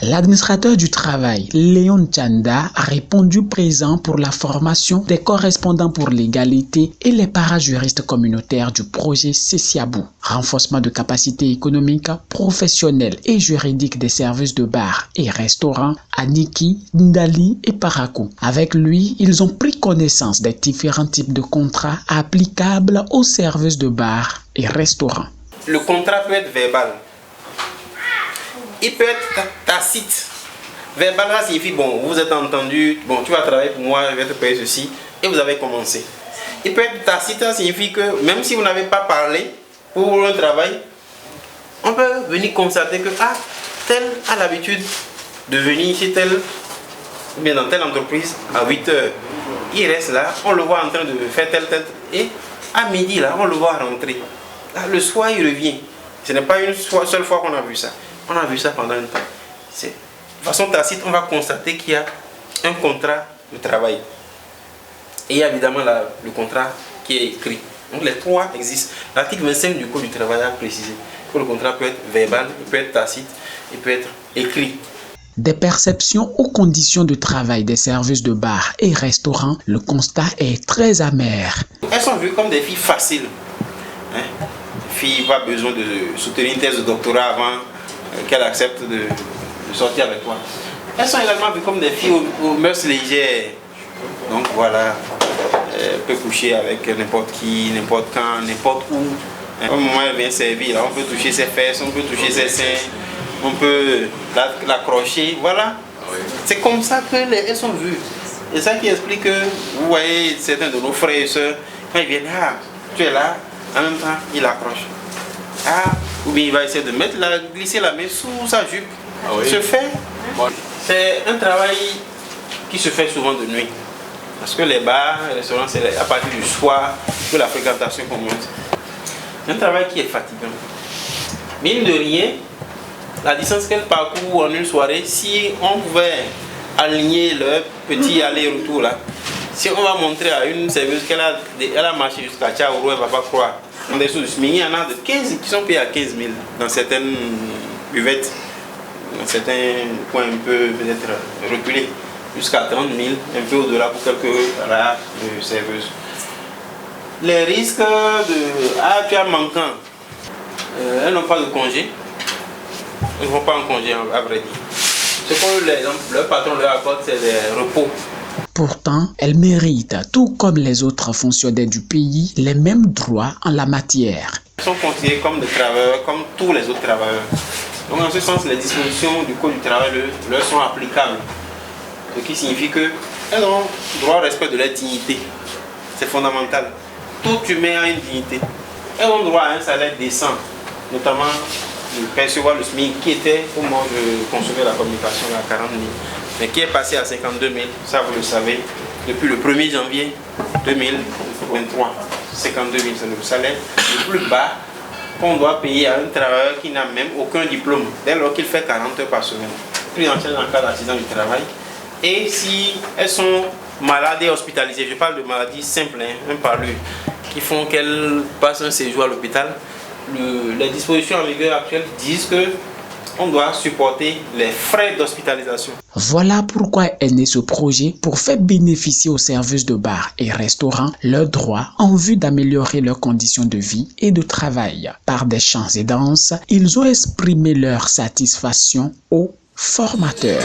L'administrateur du travail, Léon Tchanda, a répondu présent pour la formation des correspondants pour l'égalité et les parajuristes communautaires du projet Cessiabou. Renforcement de capacités économiques, professionnelles et juridiques des services de bar et restaurants à Niki, Ndali et Parakou. Avec lui, ils ont pris connaissance des différents types de contrats applicables aux services de bar et restaurants. Le contrat peut être verbal. Il peut être tacite. Verbal, ça signifie, bon, vous êtes entendu, bon, tu vas travailler pour moi, je vais te payer ceci, et vous avez commencé. Il peut être tacite, ça signifie que même si vous n'avez pas parlé pour un travail, on peut venir constater que, ah, tel a l'habitude de venir chez tel, ou bien dans telle entreprise, à 8 heures. Il reste là, on le voit en train de faire tel, et à midi, là, on le voit rentrer. Là, le soir, il revient. Ce n'est pas une seule fois qu'on a vu ça. On a vu ça pendant un temps. De façon tacite, on va constater qu'il y a un contrat de travail. Et il y a évidemment le contrat qui est écrit. Donc les trois existent. L'article 25 du Code du travail a précisé que le contrat peut être verbal, il peut être tacite, il peut être écrit. Des perceptions aux conditions de travail des services de bar et restaurants, le constat est très amer. Elles sont vues comme des filles faciles. Une fille n'a pas besoin de soutenir une thèse de doctorat avant qu'elle accepte de sortir avec toi. Elles sont également vues comme des filles aux mœurs légères. Donc voilà, elle peut coucher avec n'importe qui, n'importe quand, n'importe où. Au moment où elle vient servir, on peut toucher ses fesses, on peut toucher ses seins, on peut l'accrocher, voilà. C'est comme ça qu'elles sont vues. Et ça qui explique que, vous voyez, certains de nos frères et sœurs, quand ils viennent, ah, tu es là, en même temps, il accroche. Ah, ou bien il va essayer de glisser la main sous sa jupe. Ah oui. Se fait. C'est un travail qui se fait souvent de nuit. Parce que les bars, les restaurants, c'est à partir du soir que la fréquentation commence. C'est un travail qui est fatigant. Mine de rien, la distance qu'elle parcourt en une soirée, si on pouvait aligner leur petit aller-retour là, si on va montrer à une serveuse qu'elle a marché jusqu'à Tchaourou, elle ne va pas croire. En dessous du SMIC, il y en a de 15 qui sont payés à 15 000 dans certaines buvettes, dans certains coins un peu peut-être reculés, jusqu'à 30 000, un peu au-delà pour quelques rares de serveuses. Les risques de ah, tu as manquant, elles n'ont pas de congé, elles ne vont pas en congé à vrai dire. Ce que leur patron leur accorde, c'est des repos. Pourtant, elles méritent, tout comme les autres fonctionnaires du pays, les mêmes droits en la matière. Elles sont considérées comme des travailleurs, comme tous les autres travailleurs. Donc en ce sens, les dispositions du Code du travail leur sont applicables. Ce qui signifie qu'elles ont droit au respect de leur dignité. C'est fondamental. Tout humain a une dignité. Elles ont droit à un salaire décent, notamment de percevoir le SMIC qui était, au moment où je concevais la communication, à 40 000. Mais qui est passé à 52 000, ça vous le savez, depuis le 1er janvier 2023. 52 000, c'est le salaire le plus bas qu'on doit payer à un travailleur qui n'a même aucun diplôme, dès lors qu'il fait 40 heures par semaine. Pris en charge en cas d'accident du travail. Et si elles sont malades et hospitalisées, je parle de maladies simples, un parlure, qui font qu'elles passent un séjour à l'hôpital, les dispositions en vigueur actuelles disent que on doit supporter les frais d'hospitalisation. Voilà pourquoi est né ce projet pour faire bénéficier aux services de bar et restaurants leurs droits en vue d'améliorer leurs conditions de vie et de travail. Par des chants et danses, ils ont exprimé leur satisfaction aux formateurs.